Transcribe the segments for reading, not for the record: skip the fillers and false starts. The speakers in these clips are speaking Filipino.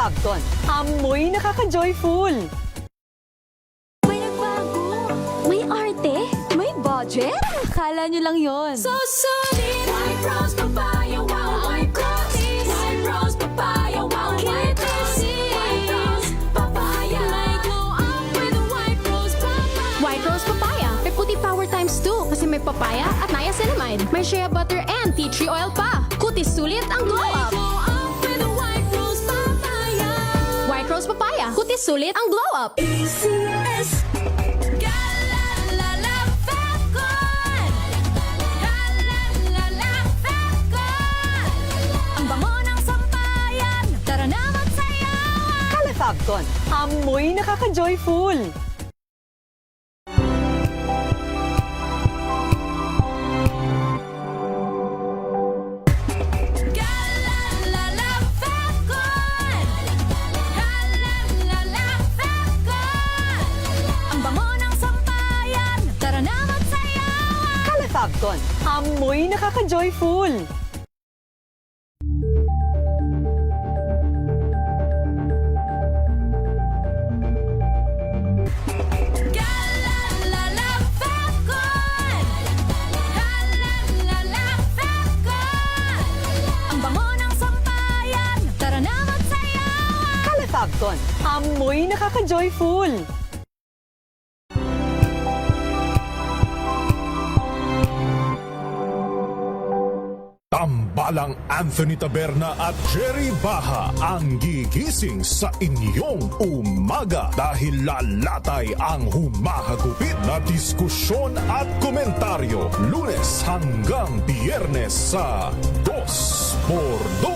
Fabcon, amoy nakaka-joyful. May nagbago, may arte, may budget. Akala nyo lang yon. So solid! White Rose Papaya, wow, white rose. White Rose Papaya, wow, white rose. White Rose Papaya. May glow up with a White Rose Papaya. White Rose Papaya, may puti power times 2 kasi may papaya at niacinamide. May shea butter and tea tree oil pa. Kutis sulit ang glow up. White Rose Papaya, kutis sulit ang glow up. ACS Galalala Fabcon. Galalala Fabcon. Ang bango ng sampayan, tara na magsayawan. Kala Fabcon, amoy nakaka-joyful. Galalala Fabcon. Galalala Fabcon. Ang bango ng sampayan, tara na magsayawan. Kala Fabcon, amoy nakaka-joyful. Galalala Fabcon. Galalala Fabcon. Ang bango ng sampayan, tara na magsayawan. Kala Fabcon, amoy nakaka-joyful. Tambalang Anthony Taberna at Jerry Baha ang gigising sa inyong umaga dahil lalatay ang humahagupit na diskusyon at komentaryo Lunes hanggang Biyernes sa 2x2.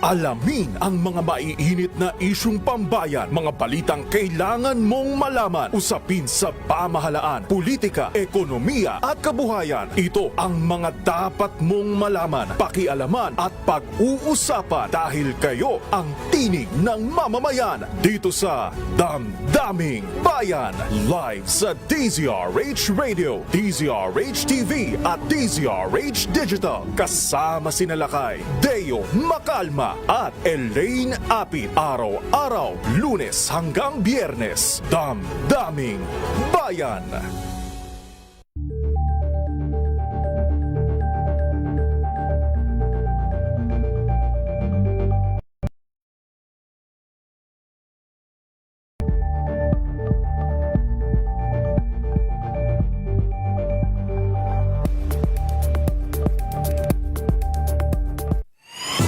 Alamin ang mga maiinit na isyung pambayan, mga balitang kailangan mong malaman, usapin sa pamahalaan, politika, ekonomiya at kabuhayan. Ito ang mga dapat mong malaman, pakialaman at pag-uusapan dahil kayo ang tinig ng mamamayan dito sa Damdaming Bayan. Live sa DZRH Radio, DZRH TV at DZRH Digital. Kasama sina Lakay, Deo Macalma at Elaine Apit. Araw-araw, Lunes hanggang Biyernes. Damdaming Bayan.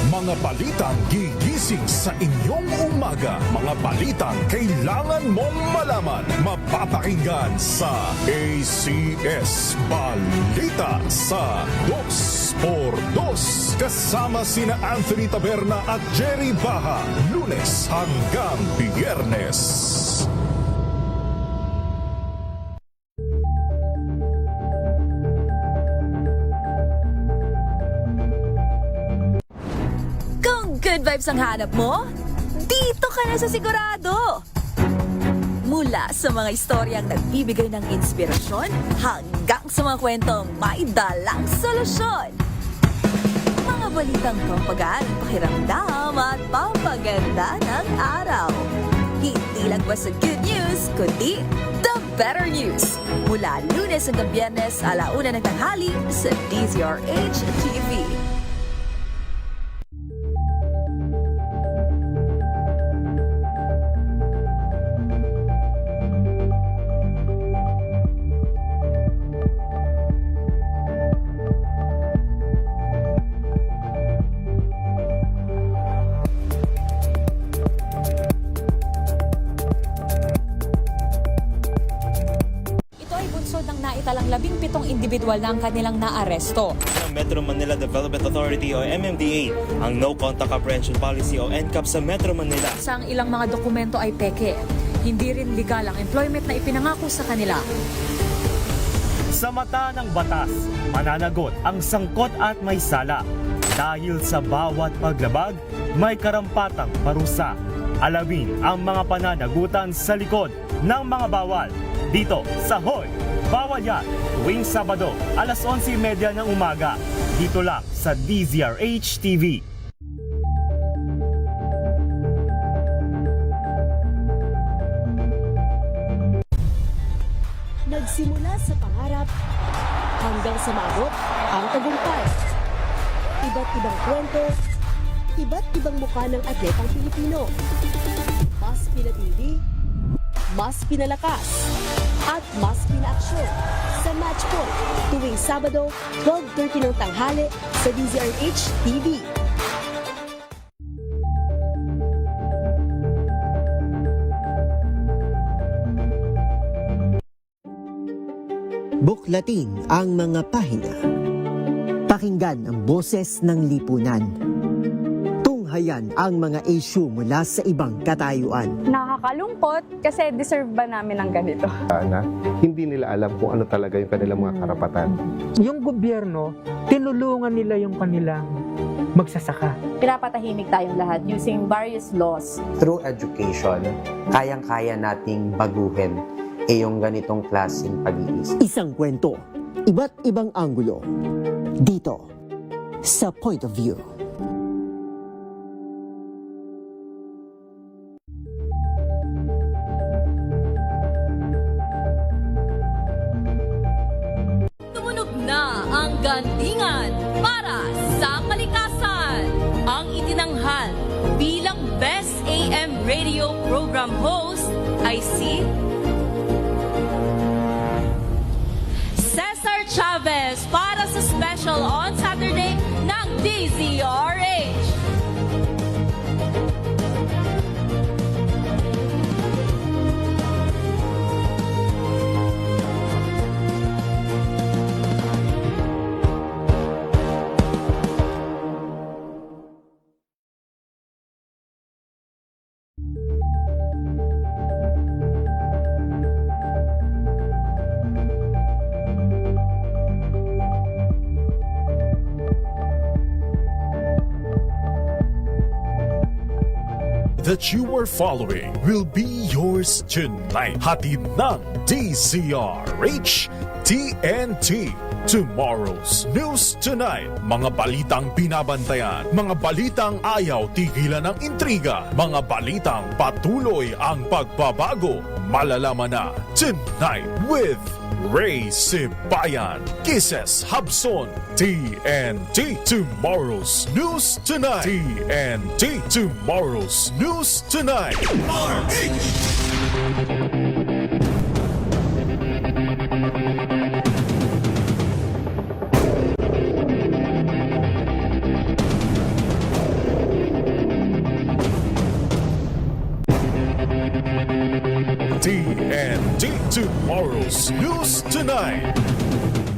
Mga balitang gigising sa inyong umaga. Mga balitang kailangan mong malaman. Mapapakinggan sa ACS Balita sa 2x2. Kasama sina Anthony Taberna at Jerry Baha. Lunes hanggang Biyernes. Good vibes ang hanap mo? Dito ka na sa sigurado! Mula sa mga istoryang nagbibigay ng inspirasyon hanggang sa mga kwentong may dalang solusyon. Mga balitang pampagaan, pakiramdam at pampaganda ng araw. Hindi lang ba sa good news, kundi the better news. Mula Lunes hanggang Biyernes, 1:00 ng tanghali sa DZRH TV. Ng naitalang 17 individual na ang kanilang naaresto. Ng Metro Manila Development Authority o MMDA ang No Contact Apprehension Policy o NCAP sa Metro Manila. Sa ang ilang mga dokumento ay peke. Hindi rin legal ang employment na ipinangako sa kanila. Sa mata ng batas, mananagot ang sangkot at may sala. Dahil sa bawat paglabag, may karampatang parusa. Alamin ang mga pananagutan sa likod ng mga bawal. Dito sa Hoy! Bawal Yan! Tuwing Sabado, alas 11:30 ng umaga. Dito lang sa DZRH TV. Nagsimula sa pangarap hanggang sa maabot ang tagumpay. Iba't ibang kwento, iba't ibang mukha ng atletang Pilipino. Mas pinatili, mas pinalakas, at mas pinaaksyon sa Match Point tuwing Sabado, 12:30 ng tanghali sa DZRH TV. Buklatin ang mga pahina. Pakinggan ang boses ng lipunan. Tunghayan ang mga issue mula sa ibang katayuan. Nakakalungkot kasi deserve ba namin ng ganito? Na hindi nila alam kung ano talaga yung kanilang mga karapatan. Yung gobyerno, tinulungan nila yung kanilang magsasaka. Pinapatahimik tayong lahat using various laws. Through education, kayang-kaya nating baguhin yung ganitong klaseng pag-iisip. Isang kwento, iba't ibang anggulo. Dito, sa Point of View. Tumunog na ang gandingan para sa kalikasan. Ang itinanghal bilang Best AM Radio Program Host ay si Cesar Chavez para sa special on Saturday ng DZRH. That you are following will be yours tonight. Hatid ng DZRH TNT. Tomorrow's News Tonight. Mga balitang binabantayan, mga balitang ayaw tigilan ng intriga, mga balitang patuloy ang pagbabago. Malalaman na tonight with Ray Sibayan, Kisses Habson, TNT. Tomorrow's News Tonight. TNT. Tomorrow's News Tonight. TNT. Tomorrow's News Tonight.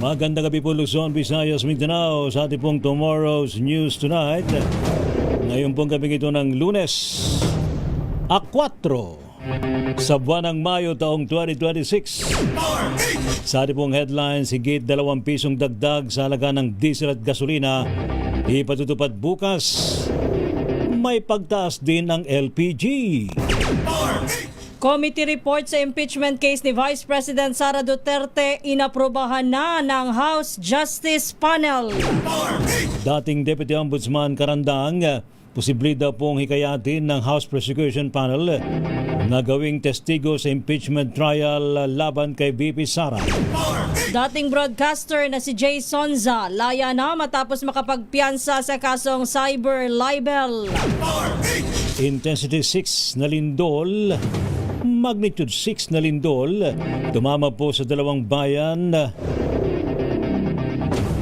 Magandang gabi po Luzon, Visayas, Mindanao sa ating pong Tomorrow's News Tonight. Ngayon pong gabi ito ng Lunes, 4 sa buwan ng Mayo taong 2026. Sa ating pong headlines, higit 2 pisong dagdag sa halaga ng diesel at gasolina ipatutupad bukas. May pagtaas din ng LPG. Committee report sa impeachment case ni Vice President Sara Duterte inaprobahan na ng House Justice Panel. Dating Deputy Ombudsman Karandang, posible daw pong hikayatin ng House Prosecution Panel na gawing testigo sa impeachment trial laban kay VP Sara. Dating broadcaster na si Jay Sonza laya na matapos makapagpiyansa sa kasong cyber libel. Intensity 6 na lindol, magnitude 6 na lindol, tumama po sa 2 bayan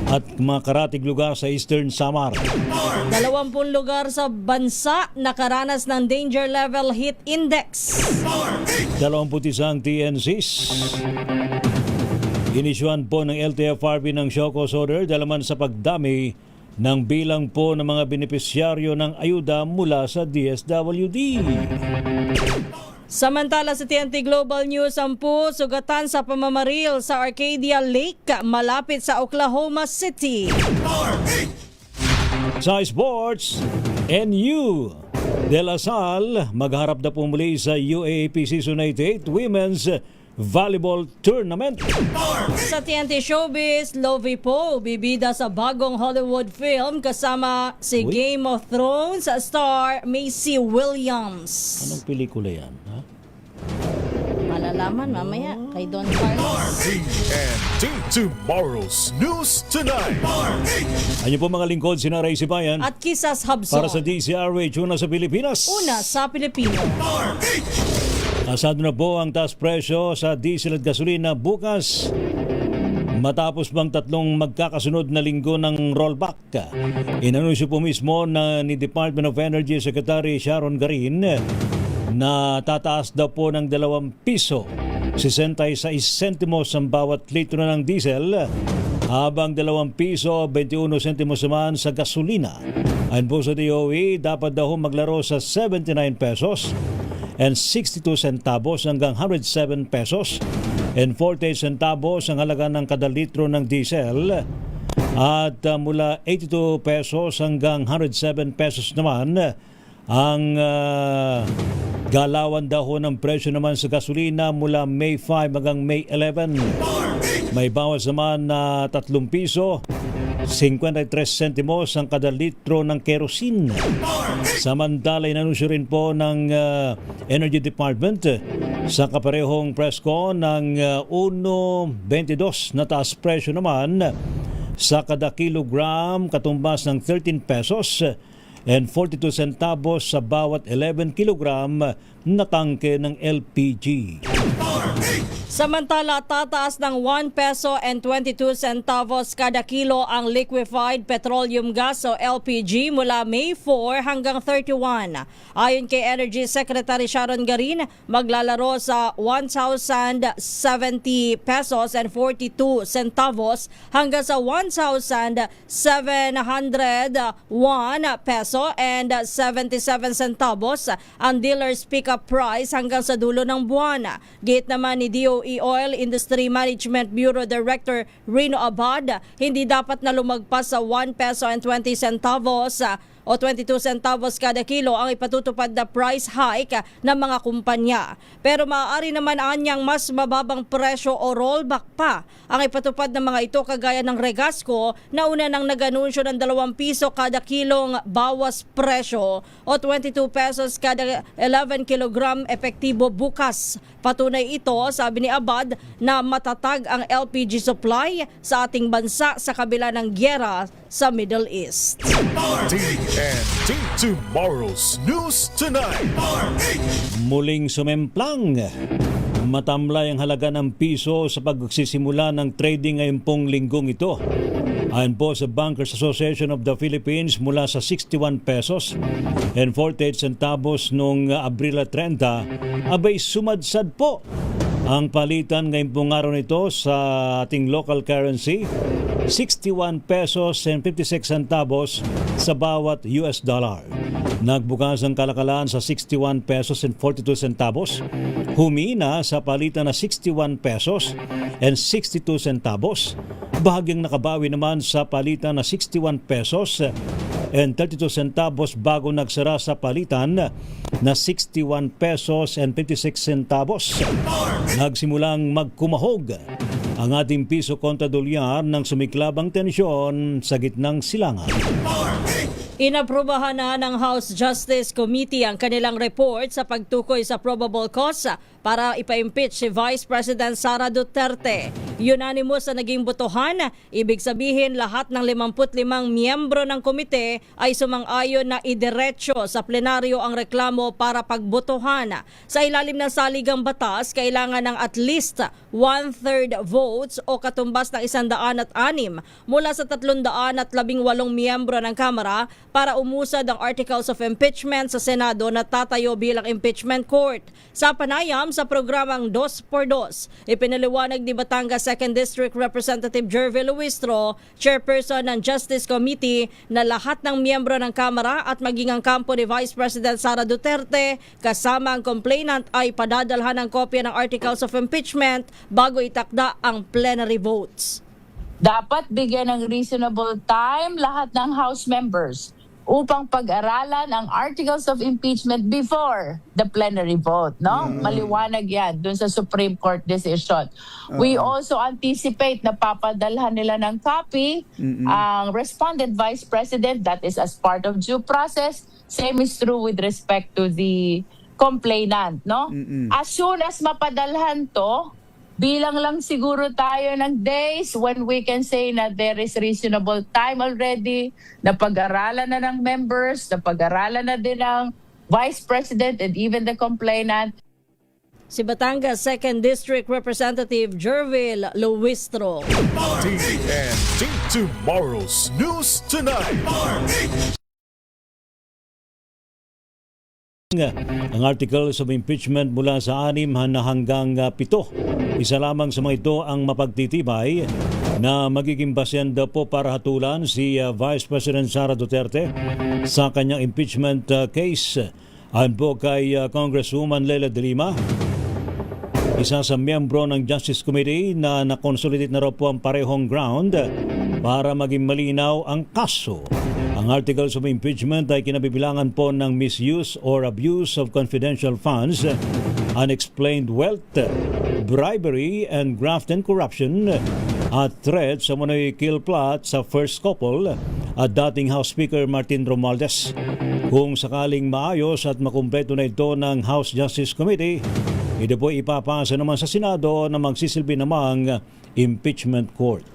at mga karatig lugar sa Eastern Samar. 20 lugar sa bansa nakaranas ng danger level heat index. 21 TNCs. Inisyuhan po ng LTFRB ng show cause order dalaman sa pagdami ng bilang po ng mga benepisyaryo ng ayuda mula sa DSWD. Samantala sa TNT Global News, 10 sugatan sa pamamaril sa Arcadia Lake malapit sa Oklahoma City. Sa sports, NU De La Salle magharap na po muli sa UAAP Season 88 Women's Volleyball Tournament. Sa TNT Showbiz, Lovie Poe bibida sa bagong Hollywood film kasama si Game of Thrones star Macy Williams. Anong pelikula yan? Ha? Malalaman mamaya kay Don Carlos. TNT Tomorrow's News Tonight. Ano po mga lingkod, sina Ray Sibayan At Kisas Habson. para sa DCRH, una sa Pilipinas. Una sa Pilipino. Asado na po ang taas presyo sa diesel at gasolina bukas. Matapos bang tatlong magkakasunod na linggo ng rollback, inanunsyo po mismo na ni Department of Energy Secretary Sharon Garin na tataas daw po ng 2 piso 66 sentimos ang bawat litro ng diesel, habang 2 piso 21 sentimos naman sa gasolina. Ayon po sa DOE, dapat daw maglaro sa 79 pesos and 62 centavos hanggang 107 pesos and 48 centavos ang halaga ng kada litro ng diesel, at mula 82 pesos hanggang 107 pesos naman ang galawan daw ng presyo naman sa gasolina mula May 5 hanggang May 11. May bawas naman na 3 piso 53 sentimos ang kada litro ng kerosene. Samantala, inanunsyo rin po ng Energy Department sa kaparehong presko ng 1.22 na taas presyo naman sa kada kilogram, katumbas ng 13 pesos and 42 centavos sa bawat 11 kilogram na tangke ng LPG. Samantala, tataas ng 1 peso and 22 centavos kada kilo ang liquefied petroleum gas o LPG mula May 4 hanggang 31. Ayon kay Energy Secretary Sharon Garin, maglalaro sa 1,070 pesos and 42 centavos hanggang sa 1,701 peso and 77 centavos ang dealer's pick-up price hanggang sa dulo ng buwan. Gate naman ni DOE Oil Industry Management Bureau Director Rino Abad, hindi dapat na lumagpas sa 1 peso and 20 centavos o 22 centavos kada kilo ang ipatutupad na price hike ng mga kumpanya. Pero maaari naman anyang mas mababang presyo o rollback pa ang ipatupad ng mga ito, kagaya ng Regasco na una nang nag-anunsyo ng 2 piso kada kilong bawas presyo o 22 pesos kada 11 kilogram epektibo bukas. Patunay ito, sabi ni Abad, na matatag ang LPG supply sa ating bansa sa kabila ng gyera sa Middle East. TNT Tomorrow's News Tonight. Muling sumemplang. Matamlay ang halaga ng piso sa pagsisimula ng trading ngayong pong linggong ito. Ayon po sa Bankers Association of the Philippines, mula sa 61 pesos and 48 centavos noong Abril 30, abay sumadsad po ang palitan ngayong pong araw nito sa ating local currency, 61 pesos and 56 centavos sa bawat US dollar. Nagbukas ang kalakalan sa 61 pesos and 42 centavos. Humina sa palitan na 61 pesos and 62 centavos. Bahagyang nakabawi naman sa palitan na 61 pesos and 32 centavos bago nagsara sa palitan na 61 pesos and 56 centavos. Nagsimulang magkumahog ang ating piso kontra dolyar nang sumiklab ang tensyon sa gitnang silangan. Inaprubahan na ng House Justice Committee ang kanilang report sa pagtukoy sa probable cause para ipa-impeach si Vice President Sara Duterte. Unanimous na naging botohan, ibig sabihin lahat ng 55 miyembro ng komite ay sumang-ayon na idiretso sa plenaryo ang reklamo para pagbotohan. Sa ilalim ng saligang batas, kailangan ng at least 1/3 votes o katumbas ng 106 mula sa 318 miyembro ng Kamara para umusad ang Articles of Impeachment sa Senado na tatayo bilang impeachment court. Sa panayam sa programang 2x2, ipinaliwanag ni Batangas 2nd District Representative Jervy Luistro, chairperson ng Justice Committee, na lahat ng miyembro ng Kamara at maging ang kampo ni Vice President Sara Duterte kasama ang complainant ay padadalhan ng kopya ng Articles of Impeachment bago itakda ang plenary votes. Dapat bigyan ng reasonable time lahat ng House members upang pag-aralan ang articles of impeachment before the plenary vote, no? Maliwanag yan dun sa Supreme Court decision. We also anticipate na papadalhan nila ng copy ang respondent vice president, that is as part of due process. Same is true with respect to the complainant, no? As soon as mapadalhan to, bilang lang siguro tayo ng days when we can say na there is reasonable time already, na pag-aralan na ng members, na pag-aralan na din ng Vice President and even the complainant. Si Batangas 2nd District Representative Jervil Luistro. TNT Tomorrow's News Tonight. Ang articles of impeachment mula sa 6 hanggang 7. Isa lamang sa mga ito ang mapagtitibay na magiging basehan daw po para hatulan si Vice President Sara Duterte sa kanyang impeachment case. Ayon po kay Congresswoman Leila de Lima, isa sa miyembro ng Justice Committee, na nakonsolidate na raw po ang parehong ground para maging malinaw ang kaso. Ang articles of impeachment ay kinabibilangan po ng misuse or abuse of confidential funds, unexplained wealth, bribery and graft and corruption, at threat sa Manoy kill plot sa first couple at dating House Speaker Martin Romualdez. Kung sakaling maayos at makumpleto na ito ng House Justice Committee, ito po ipapasa naman sa Senado na magsisilbi namang impeachment court.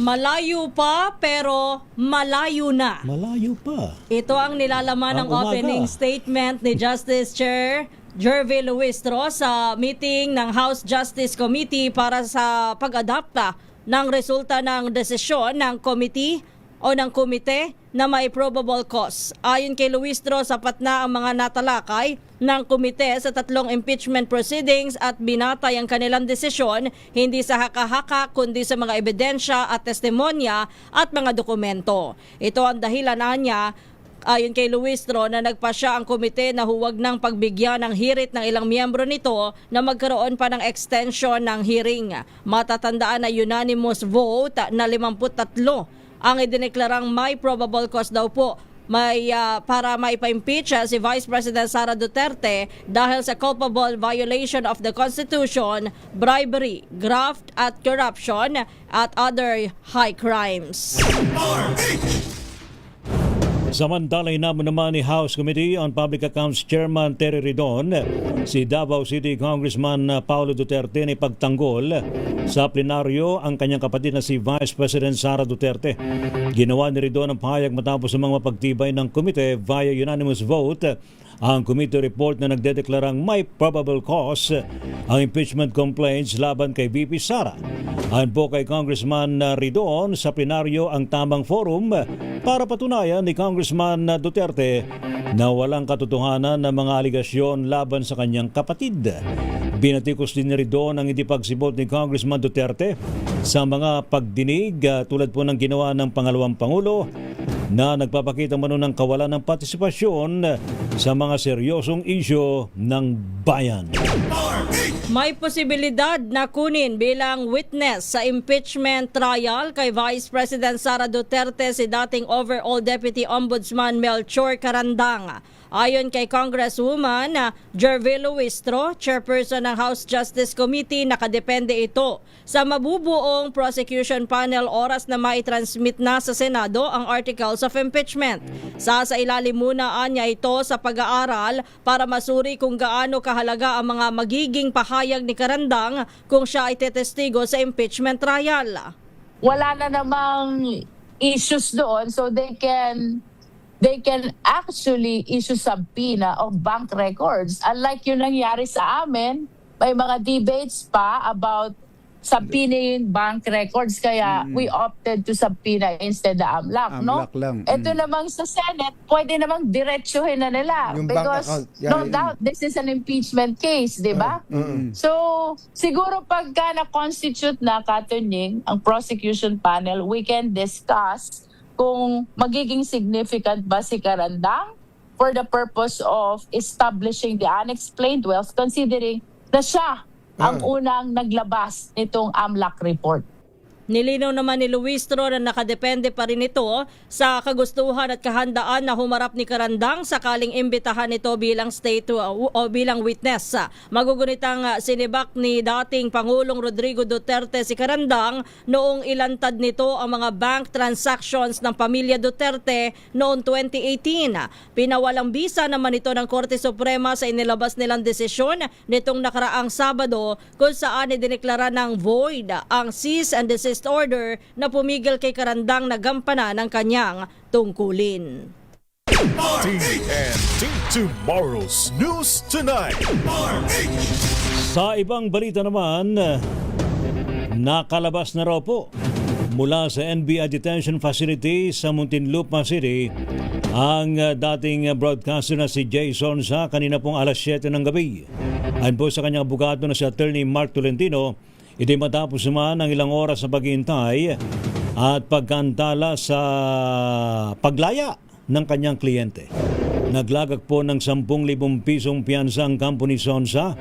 Malayo pa pero malayo na. Malayo pa. Ito ang nilalaman ng opening statement ni Justice Chair Jervil Luistro sa meeting ng House Justice Committee para sa pag-adapta ng resulta ng desisyon ng committee o ng komite na may probable cause. Ayon kay Luistro, sapat na ang mga natalakay ng komite sa 3 impeachment proceedings at binatay ang kanilang desisyon hindi sa haka-haka kundi sa mga ebidensya at testimonya at mga dokumento. Ito ang dahilan niya, ayon kay Luistro, na nagpasya ang komite na huwag nang pagbigyan ng hirit ng ilang miyembro nito na magkaroon pa ng extension ng hearing. Matatandaan na unanimous vote na 53 ang idineklarang may probable cause daw po para maipa-impeach si Vice President Sara Duterte dahil sa culpable violation of the Constitution, bribery, graft at corruption at other high crimes. Samantala, inamin naman ni House Committee on Public Accounts Chairman Terry Ridon si Davao City Congressman Paulo Duterte na ipagtanggol sa plenaryo ang kanyang kapatid na si Vice President Sara Duterte. Ginawa ni Ridon ang pahayag matapos ang mga pagtibay ng komite via unanimous vote ang committee report na nagdedeklarang may probable cause ang impeachment complaints laban kay VP Sara. Ayon po kay Congressman Ridon, sa plenaryo ang tamang forum para patunayan ni Congressman Duterte na walang katotohanan ng mga aligasyon laban sa kanyang kapatid. Binatikos din ni Ridon ang hindi pagsibot ni Congressman Duterte sa mga pagdinig tulad po ng ginawa ng pangalawang Pangulo na nagpapakita mano ng kawalan ng partisipasyon sa mga seryosong isyu ng bayan. May posibilidad na kunin bilang witness sa impeachment trial kay Vice President Sara Duterte si dating overall Deputy Ombudsman Melchor Carandang. Ayon kay Congresswoman Jervil Luistro, chairperson ng House Justice Committee, nakadepende ito sa mabubuong prosecution panel oras na maitransmit na sa Senado ang articles of impeachment. Sasailalim muna niya ito sa pag-aaral para masuri kung gaano kahalaga ang mga magiging pahayag ni Carandang kung siya ay tetestigo sa impeachment trial. Wala na namang issues doon, so they can actually issue subpoena of bank records. Unlike yung nangyari sa amin, may mga debates pa about subpoenaing bank records, kaya we opted to subpoena instead the AMLAC, no? Lang. Ito namang sa Senate, pwede namang diretsuhin na nila Yung because bank account, no doubt this is an impeachment case, di ba? So, siguro pagka na-constitute na, Katunying, ang prosecution panel, we can discuss kung magiging significant ba si Carandang for the purpose of establishing the unexplained wealth, considering na siya ang unang naglabas nitong AMLAC report. Nilinaw naman ni Luistro na nakadepende pa rin ito sa kagustuhan at kahandaan na humarap ni Carandang sakaling imbitahan ito bilang bilang witness. Magugunitang sinibak ni dating Pangulong Rodrigo Duterte si Carandang noong ilantad nito ang mga bank transactions ng pamilya Duterte noong 2018. Pinawalang bisa naman ito ng Korte Suprema sa inilabas nilang desisyon nitong nakaraang Sabado kung saan idineklara ng void ang cease and desist order na pumigil kay Carandang na gampanan ng kanyang tungkulin. TNT Tomorrow's News Tonight. Sa ibang balita naman, nakalabas na raw po mula sa NBI Detention Facility sa Muntinlupa City ang dating broadcaster na si Jason sa kanina pong alas 7 ng gabi. Ayon po sa kanyang abogado na si Attorney Mark Tolentino, ito matapos naman ang ilang oras na paghihintay at pagkantala sa paglaya ng kanyang kliyente. Naglagak po ng 10,000 pisong piyansa ang kampo ni Sonsa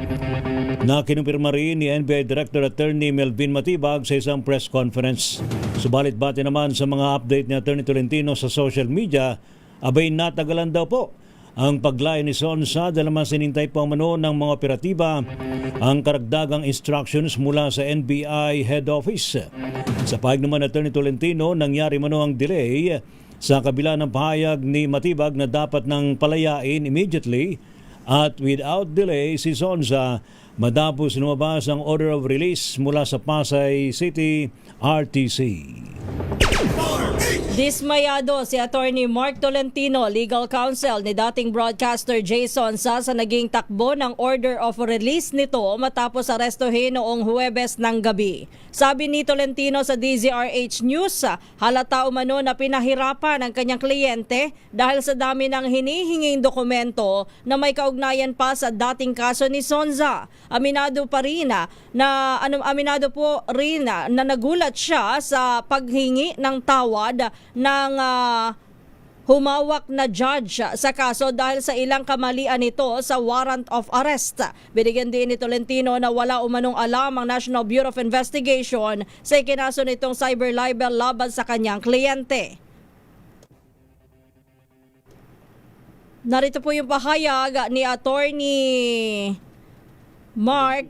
na kinumpirma rin ni NBI Director Attorney Melvin Matibag sa isang press conference. Subalit bate naman sa mga update ni Attorney Tolentino sa social media, abay natagalan daw po ang paglaya ni Sonsa dahil naman sinintay po mano ng mga operatiba ang karagdagang instructions mula sa NBI head office. Sa pahayag naman ni Attorney Tolentino, nangyari mano ang delay sa kabila ng pahayag ni Matibag na dapat nang palayain immediately at without delay si Sonsa matapos lumabas ang order of release mula sa Pasay City RTC. Dismayado si Attorney Mark Tolentino, legal counsel ni dating broadcaster Jason sa naging takbo ng order of release nito matapos arestuhin noong Huwebes ng gabi. Sabi ni Tolentino sa DZRH News, halata umano na pinahirapan ang kanyang kliyente dahil sa dami ng hinihinging dokumento na may kaugnayan pa sa dating kaso ni Sonza. Aminado po rin na nagulat siya sa paghingi ng tawad ng humawak na judge sa kaso dahil sa ilang kamalian nito sa warrant of arrest. Binigyan din ni Tolentino na wala umanong alam ang National Bureau of Investigation sa ikinaso nitong cyber libel laban sa kanyang kliyente. Narito po yung pahayag ni Attorney Mark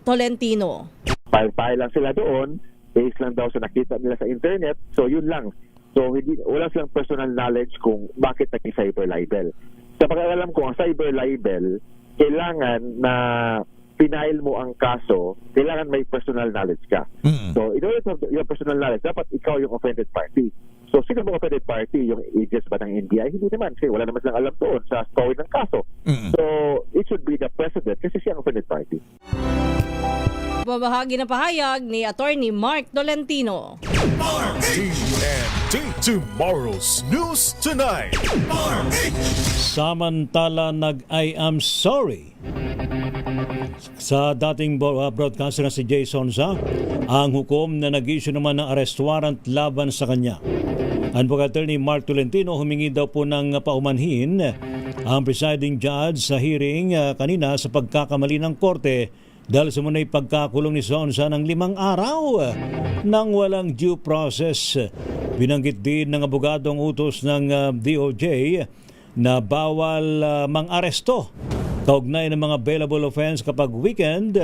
Tolentino. File lang sila doon, based lang daw sa nakita nila sa internet, so yun lang. So wala silang personal knowledge kung bakit naging cyber libel. Sa pag-alam ko, ang cyber libel, kailangan na pinail mo ang kaso, kailangan may personal knowledge ka. So in order to have your personal knowledge, dapat ikaw yung offended party. So sino mo offended party? Yung agents ba ng NBI? Hindi naman, kasi wala naman silang alam doon sa story ng kaso. So it should be the president kasi siya ang offended party. Babahagi ng pahayag ni Attorney Mark Tolentino. TNT Tomorrow's News Tonight. Samantala nag-I am sorry sa dating broadcaster na si Jason Sa, ang hukom na nag-issue naman ng arrest warrant laban sa kanya. Advocate Attorney Mark Tolentino humingi daw po ng paumanhin ang presiding judge sa hearing kanina sa pagkakamali ng korte dahil sa muna'y pagkakulong ni Sonsa ng 5 araw nang walang due process. Binanggit din ng abogadong utos ng DOJ na bawal mang-aresto kaugnay ng mga bailable offense kapag weekend,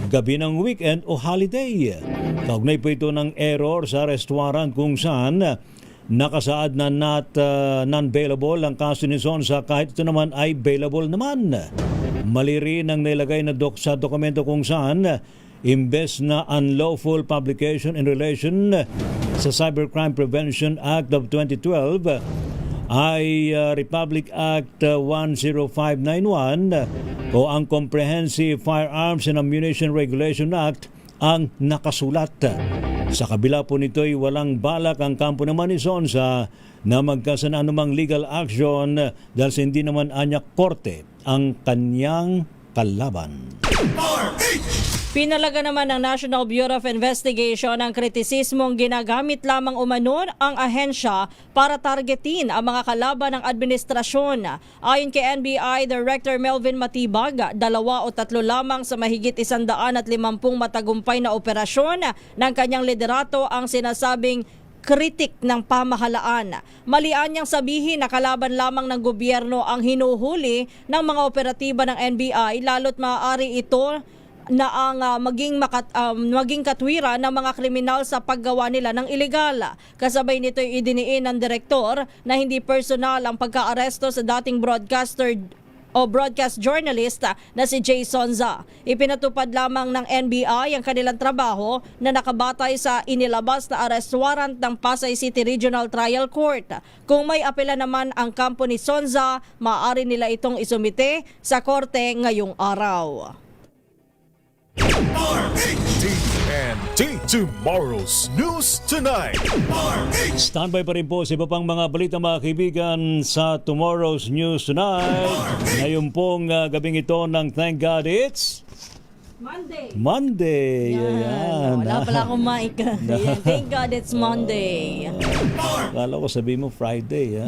gabi ng weekend o holiday. Kaugnay po ito ng error sa arrest warrant kung saan nakasaad na non-bailable ang kaso ni Sonsa kahit ito naman ay bailable naman. Mali rin ang nilagay na sa dokumento kung saan imbes na unlawful publication in relation sa Cybercrime Prevention Act of 2012 ay Republic Act 10591 o ang Comprehensive Firearms and Ammunition Regulation Act ang nakasulat. Sa kabila po nito'y walang balak ang kampo naman ni Sonsa na magkasan anumang legal action dahil sa hindi naman anyak korte ang kanyang kalaban. Pinalaga naman ng National Bureau of Investigation ang kritisismong ginagamit lamang umano ang ahensya para targetin ang mga kalaban ng administrasyon. Ayon kay NBI Director Melvin Matibag, 2 o 3 lamang sa mahigit 150 matagumpay na operasyon ng kanyang liderato ang sinasabing kritik ng pamahalaan. Malian niyang sabihin na kalaban lamang ng gobyerno ang hinuhuli ng mga operatiba ng NBI, lalo't maaari ito na ang maging katwiran ng mga kriminal sa paggawa nila ng ilegal. Kasabay nito idiniin ng direktor na hindi personal ang pagkaaresto sa dating broadcaster o broadcast journalist na si Jay Sonza. Ipinatupad lamang ng NBI ang kanilang trabaho na nakabatay sa inilabas na arrest warrant ng Pasay City Regional Trial Court. Kung may apela naman ang kampo ni Sonza, maaari nila itong isumite sa korte ngayong araw. TNT Tomorrow's News Tonight. Standby pa rin po sa iba pang mga balita mga kaibigan sa Tomorrow's News Tonight. Ngayon pong gabing ito ng Thank God It's Monday. Ayan. Wala pala akong mic. Ayan. Thank God it's Monday. Akala ko sabihin mo Friday.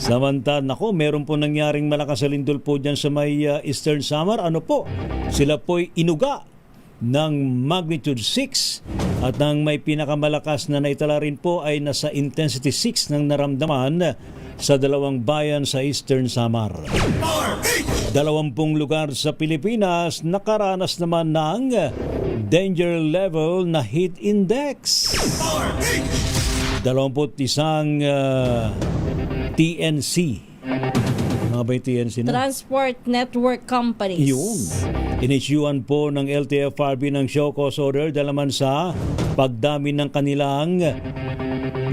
Samantala, nako, meron po nangyaring malakas na lindol po dyan sa may Eastern Samar. Ano po? Sila po'y inuga ng magnitude 6 at ang may pinakamalakas na naitala rin po ay nasa intensity 6 ng naramdaman sa 2 bayan sa Eastern Samar. 20 lugar sa Pilipinas nakaranas naman ng danger level na heat index. 21 TNC. Mga ba yung TNC na? Transport Network Companies. Yun. Inisyuan po ng LTFRB ng show cause order dahil naman sa pagdami ng kanilang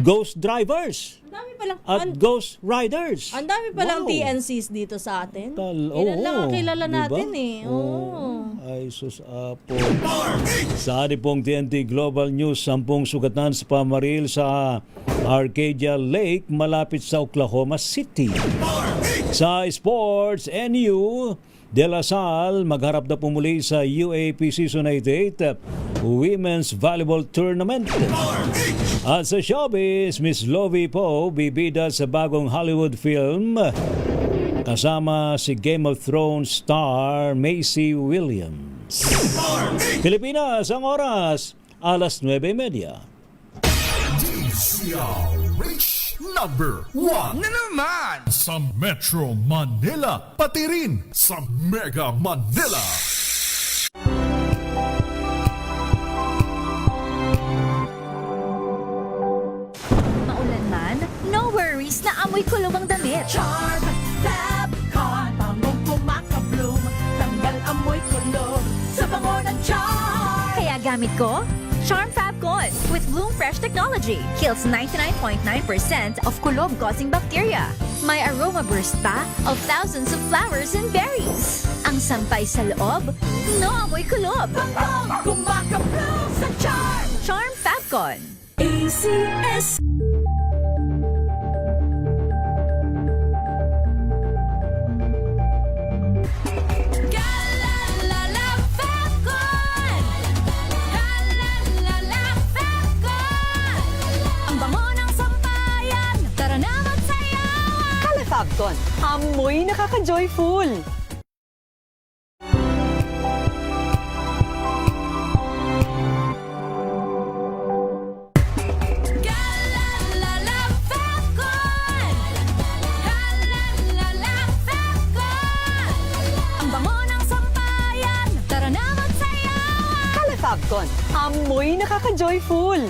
ghost drivers. At ghost riders. Ang dami palang TNCs dito sa atin. Ilan lang ang kilala natin Ay, sus apo. Sa pong TNT Global News, 10 sugatan sa pamaril sa Arcadia Lake malapit sa Oklahoma City. Sa sports, NU De La Salle magharap na pumuli sa UAP Season 88 Women's Volleyball Tournament. At sa showbiz, Miss Lovie Poe bibida sa bagong Hollywood film kasama si Game of Thrones star Macy Williams. Pilipinas, ang oras, 9:30. DZRH number 1 na naman sa Metro Manila, pati rin sa Mega Manila. Maulan man, no worries na amoy kulong ang damit. Charm Fabcon, bangong pumakabloom, tanggal amoy kulog sa bango ng charm. Kaya gamit ko Charm Fabcon with Bloom Fresh technology. Kills 99.9% of kulob-causing bacteria. May aroma burst pa of thousands of flowers and berries. Ang sampay sa loob, no amoy kulob. Bangong kumakabloom sa charm. Charm Fabcon. ACS. Fabcon, amoy nakaka-joyful. Fabcon, amoy nakaka-joyful.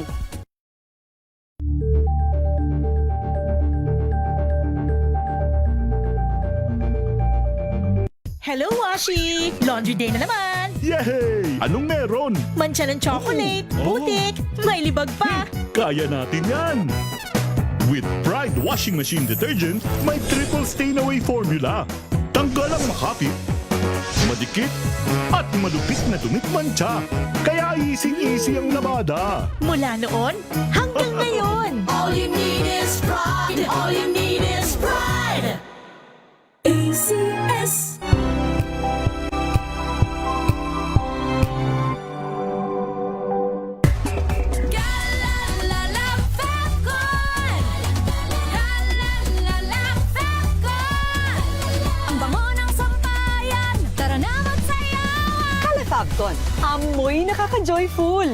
Hello, Washi! Laundry day na naman! Yay! Anong meron? Mancha ng chocolate, putik, may libag pa! Kaya natin yan! With Pride Washing Machine Detergent, may triple stain-away formula. Tanggal ang makapit, madikit, at malupit na dumit mancha. Kaya easy-easy ang labada. Mula noon hanggang ngayon! All you need is pride! All you need is pride! ACS. Hagdon, amoy nakaka-joyful.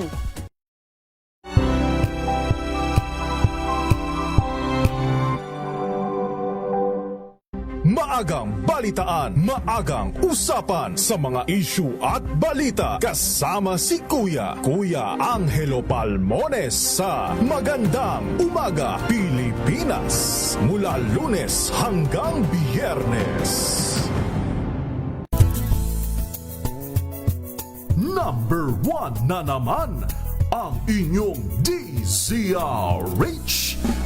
Maagang balitaan, maagang usapan sa mga issue at balita kasama si Kuya Angelo Palmones sa Magandang Umaga Pilipinas mula Lunes hanggang Biyernes. Number 1 na naman ang inyong DZRH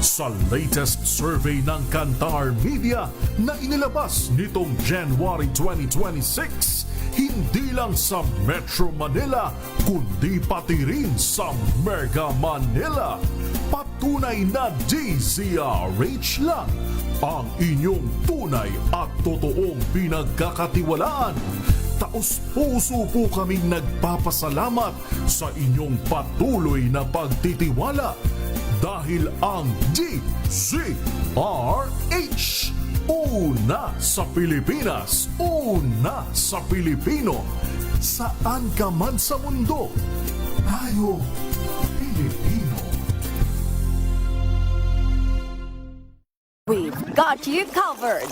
sa latest survey ng Kantar Media na inilabas nitong January 2026, hindi lang sa Metro Manila kundi pati rin sa Mega Manila. Patunay na DZRH lang ang inyong tunay at totoong pinagkakatiwalaan. Taos-puso po kaming nagpapasalamat sa inyong patuloy na pagtitiwala dahil ang DZRH, una sa Pilipinas, una sa Pilipino. Saan ka man sa mundo, tayo Pilipino. We've got you covered.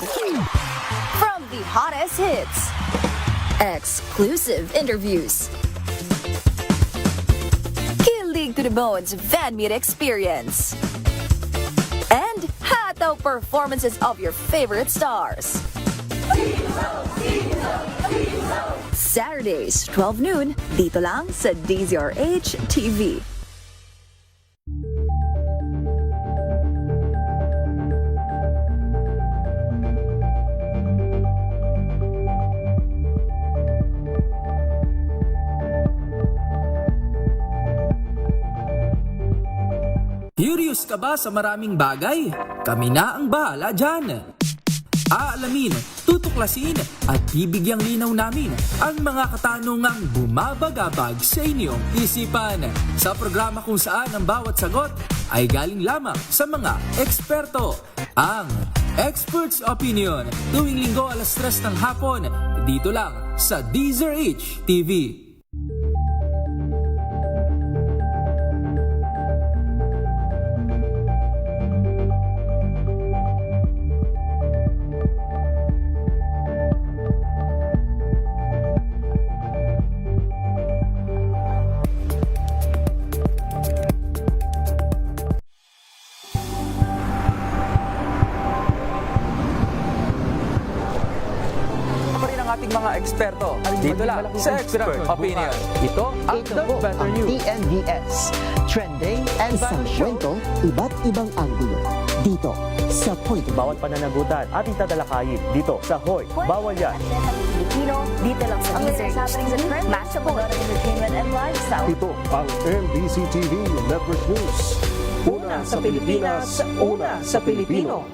From the hottest hits, exclusive interviews, kilig to the bones fan meet experience, and hataw performances of your favorite stars. Saturdays, 12 noon, dito lang sa DZRH TV. Curious ka ba sa maraming bagay? Kami na ang bahala dyan. Aalamin, tutuklasin at bibigyang linaw namin ang mga katanungang bumabagabag sa inyong isipan. Sa programa kung saan ang bawat sagot ay galing lamang sa mga eksperto. Ang Expert's Opinion, tuwing linggo 3:00 ng hapon, dito lang sa DZRH TV. Mga eksperto dito lang sa Expert Opinion. Ito ang The Better News. TNVS. Trending and Isang kwento, iba't ibang anggulo. Dito sa Point. Bawat pananagutan ating tatalakayin dito sa Hoy, Bawal Yan. Pilipino, dito lang sa DZRH. Match up entertainment and lifestyle. Ito ang MBC TV Network News. Una sa Pilipinas, una sa Pilipino.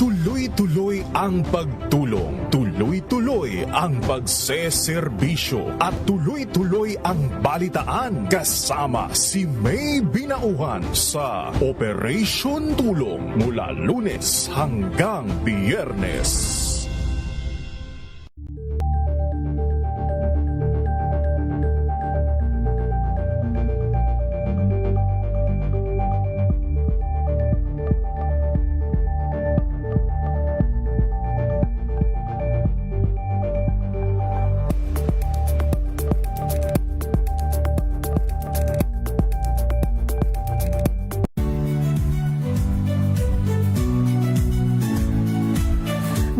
Tuloy-tuloy ang pagtulong, tuloy-tuloy ang pagseserbisyo at tuloy-tuloy ang balitaan kasama si May Binauhan sa Operation Tulong mula Lunes hanggang Biyernes.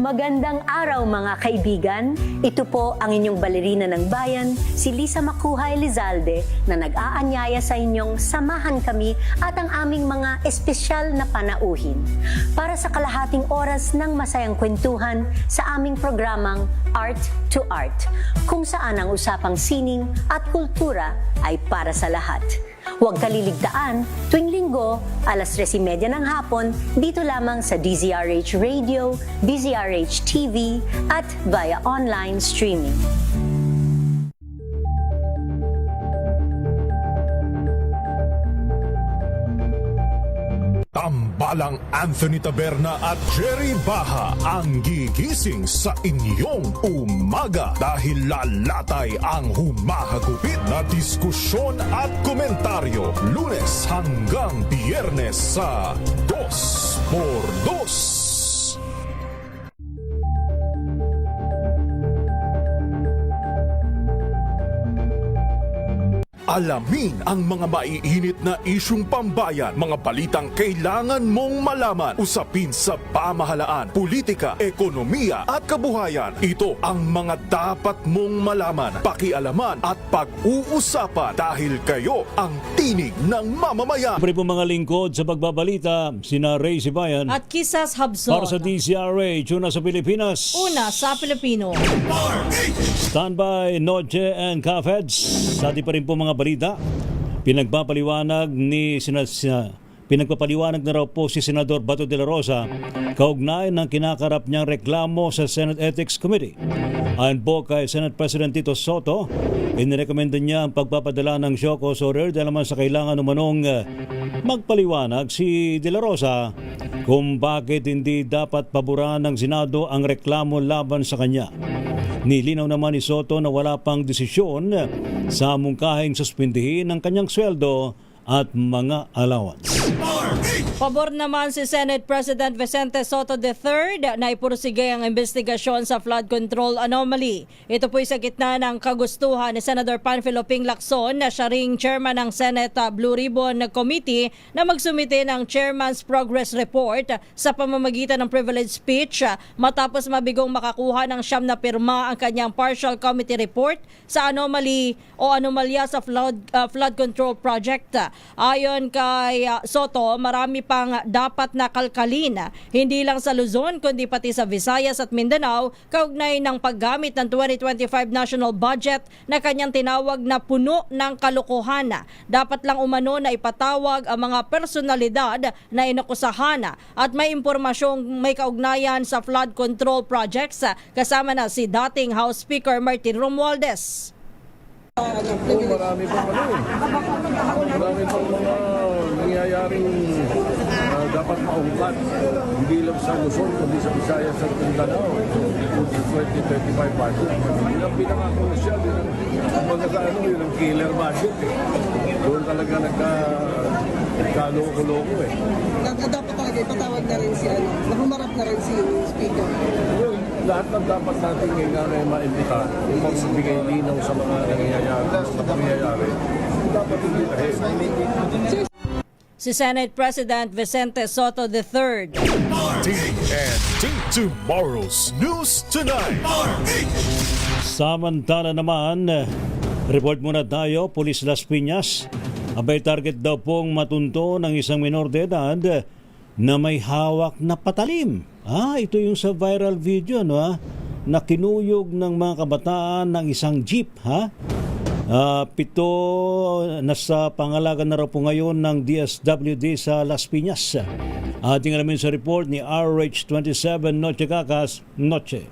Magandang araw mga kaibigan. Ito po ang inyong balerina ng bayan, si Lisa Macuja Elizalde, na nag-aanyaya sa inyong samahan kami at ang aming mga espesyal na panauhin para sa kalahating oras ng masayang kwentuhan sa aming programang Art to Art, kung saan ang usapang sining at kultura ay para sa lahat. Huwag kaliligtaan, tuwing linggo, 3:30 ng hapon, dito lamang sa DZRH Radio, DZRH TV, at via online streaming. Samantalang Anthony Taberna at Jerry Baha ang gigising sa inyong umaga dahil lalatay ang humahagupit na diskusyon at komentaryo Lunes hanggang Biyernes sa 2x2. Alamin ang mga maiinit na isyung pambayan, mga balitang kailangan mong malaman, usapin sa pamahalaan, politika, ekonomiya at kabuhayan. Ito ang mga dapat mong malaman, pakialaman at pag-uusapan dahil kayo ang tinig ng mamamayan. Siyempre po mga lingkod sa pagbabalita, sina Ray Sibayan At Kisas Habson. para sa DCRA, Tuna sa Pilipinas. Una sa Pilipino. Standby, Noche and Cafeds. Sa ating pa rin po mga balita, pinagpapaliwanag na raw po si Senador Bato de la Rosa kaugnay ng kinakarap niyang reklamo sa Senate Ethics Committee. Ayon po kay Senate President Tito Soto, inirekomenda niya ang pagpapadala ng show cause order dahil naman sa kailangan umanong magpaliwanag si de la Rosa kung bakit hindi dapat paboran ng Senado ang reklamo laban sa kanya. Nilinaw naman ni Soto na wala pang desisyon sa mungkahing suspindihin ang kanyang sweldo at mga allowance. Pabor naman si Senate President Vicente Soto III na ipursige ang investigasyon sa flood control anomaly. Ito po'y sa gitna ng kagustuhan ni Senator Panfilo Ping Lacson na siya ring chairman ng Senate Blue Ribbon Committee na magsumite ng Chairman's Progress Report sa pamamagitan ng privilege speech matapos mabigong makakuha ng 9 na pirma ang kanyang partial committee report sa anomaly o anomalya sa flood control project. Ayon kay Soto, marami pang dapat nakalkalin, hindi lang sa Luzon kundi pati sa Visayas at Mindanao kaugnay ng paggamit ng 2025 national budget na kanyang tinawag na puno ng kalokohan. Dapat lang umano na ipatawag ang mga personalidad na inakusahan at may impormasyong may kaugnayan sa flood control projects kasama na si dating House Speaker Martin Romualdez. Marami pang marami pang mga nangyayaring dapat maungkat, hindi lang sa Luzon, kundi sa Visayas at Mindanao, kung sa 2025 budget. Yun ang pinaka-crucial, yun ang killer budget. Doon talaga nagkaloko-loko eh. Dapat talaga ipatawag na rin si humarap na rin si Speaker. Lahat ng dapat natin ngayon maimbita, yung magbigay linaw sa mga nangyayari, dapat imbitahin. Si Senate President Vicente Soto III. TNT Tomorrow's News Tonight. Samantala naman, report muna tayo, Pulis Las Piñas. Abay target daw pong matunto ng isang minor de edad na may hawak na patalim. Ito yung sa viral video na kinuyog ng mga kabataan ng isang jeep. 7 nasa pangalaga na raw po ngayon ng DSWD sa Las Piñas. Ating alamin sa report ni RH27 Noche Kakas. Noche.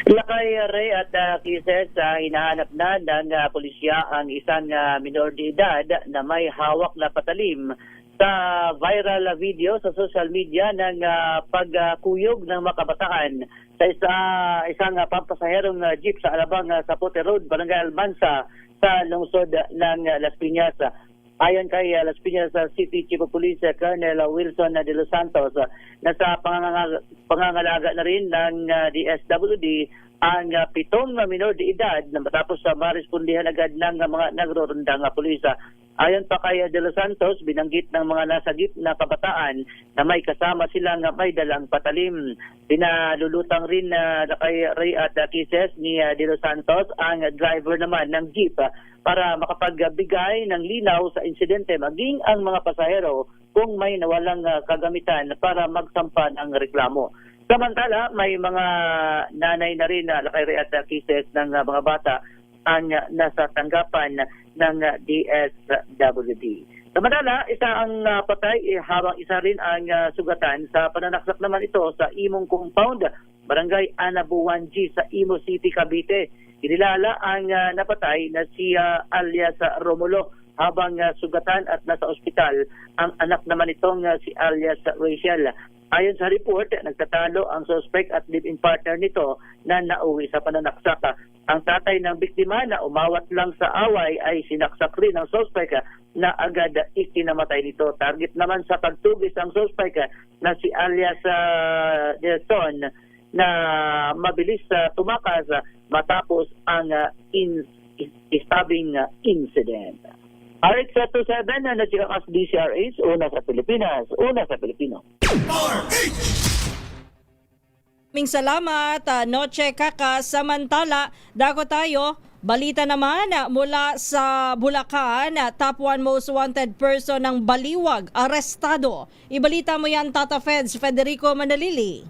Lakay Ray at Kises, hinahanap na ng pulisya ang isang minor de edad na may hawak na patalim sa viral video sa social media ng pagkuyog ng mga kabataan sa isang pampasaherong jeep sa Alabang Zapote Road, Barangay Almansa sa lungsod ng Las Piñas. Ayon kay Las Piñas City Chief of Police Colonel Wilson de los Santos, nasa pangangalaga na rin ng DSWD ang 7 minor de edad na matapos marespondihan agad ng mga nagrorondang pulis. Ayon pa kay De Los Santos, binanggit ng mga nasa jeep na kabataan na may kasama silang may dalang patalim. Pinalulutang rin kay Ray at Kises ni De Los Santos ang driver naman ng jeep para makapagbigay ng linaw sa insidente maging ang mga pasahero kung may nawalang kagamitan para magsampa ng reklamo. Samantala, may mga nanay na rin kay Ray at Kises ng mga bata ang nasa tanggapan ng DSWD. Samantala, isa ang patay habang isa rin ang sugatan sa pananaksak naman ito sa Imong Compound, Barangay Anabuan G sa Imo City, Cavite. Kinilala ang napatay na si alias Romulo habang sugatan at nasa ospital ang anak naman nitong si alias Rachel. Ayon sa report, nagtatalo ang suspect at live-in partner nito na nauwi sa pananaksak. Ang tatay ng biktima na umawat lang sa away ay sinaksak rin ng suspect na agad ikinamatay nito. Target naman sa pagtugis ang suspect na si alias Delson na mabilis tumakas matapos ang stabbing incident. RX-27 na nagsikas DCRH, una sa Pilipinas, una sa Pilipino. Maraming salamat, Noche Kaka. Samantala, dako tayo. Balita naman mula sa Bulacan, top 1 most wanted person ng Baliwag, arestado. Ibalita mo yan, Tata Feds, Federico Manalili.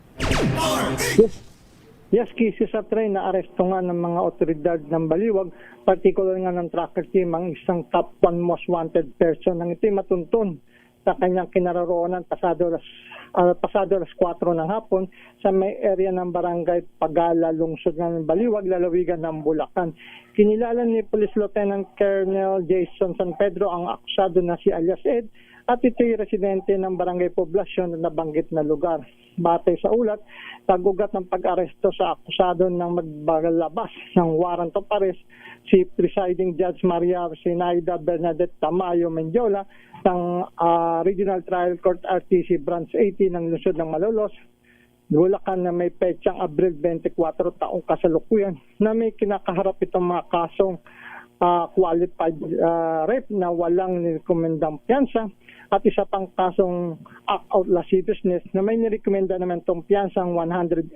Yes, cases sa train na aresto nga ng mga otoridad ng Baliwag, particular nga ng tracker team, ang isang top 1 most wanted person nang ito'y matuntun sa kanyang kinaroroonan pasado alas 4 ng hapon sa may area ng barangay Pagala, lungsod ng Baliwag, lalawigan ng Bulacan. Kinilala ni Police Lieutenant Colonel Jason San Pedro ang akusado na si alias Ed at ito'y residente ng barangay poblasyon na nabanggit na lugar. Batay sa ulat, tagugat ng pag-aresto sa akusado ng magbalabas ng warrant of arrest si Presiding Judge Maria Sinaida Bernadette Tamayo Mendiola ng Regional Trial Court RTC Branch 80 ng lungsod ng Malolos, Bulacan, na may petsang Abril 24 taong kasalukuyan na may kinakaharap itong mga kasong qualified rape na walang nirekomendang piyansa at isa pang kasong act out lasciviousness na may nirekomenda naman itong piyansang 108,000.